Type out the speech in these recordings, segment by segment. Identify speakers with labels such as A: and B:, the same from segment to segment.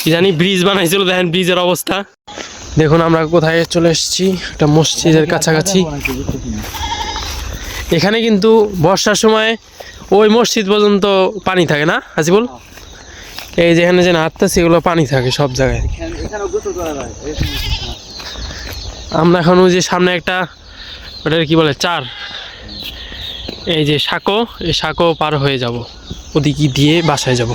A: কি জানি ব্রিজ বানাইছিল, দেখেন ব্রিজের অবস্থা দেখুন। আমরা কোথায় চলে এসেছি, একটা মসজিদের কাছাকাছি। এখানে কিন্তু বর্ষার সময় ওই মসজিদ পর্যন্ত পানি থাকে না হাসিবুল? এই যেখানে যে হাঁটতেছি এগুলো পানি থাকে সব জায়গায়। আমরা এখন ওই যে সামনে একটা ওটার কি বলে চার, এই যে সাঁকো, এই সাঁকো পার হয়ে যাব, ওদিকে দিয়ে বাসায় যাব।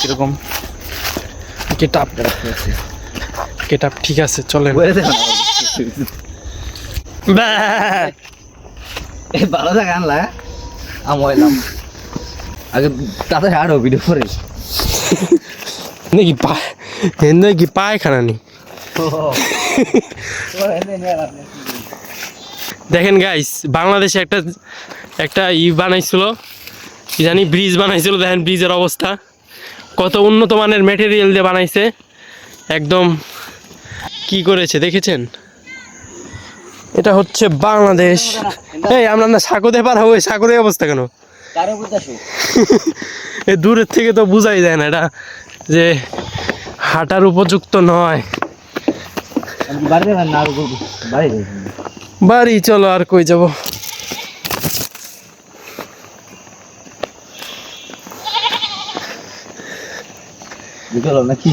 B: কিরকম
A: কেটাপ ঠিক আছে, চলেন।
B: ভালো থাকে আনলা আমি আগে তাতে আরো ভিডিও করে
A: নাকি পায়খানা নি। দেখেন গাইস, বাংলাদেশে একটা বানাইছিল, কি জানি ব্রিজ বানাইছিল, দেখেন ব্রিজের অবস্থা কত উন্নত মানের ম্যাটেরিয়াল দিয়ে বানাইছে, একদম কি করেছে দেখেছেন? এটা হচ্ছে বাংলাদেশ। এই আমরা না সাঁকোতে পারবো, ওই সাঁকোর অবস্থা কেন? এই দূরের থেকে তো বোঝাই যায় না এটা যে হাঁটার উপযুক্ত নয়। বাড়ি চলো, আর কই যাব?
B: নাকি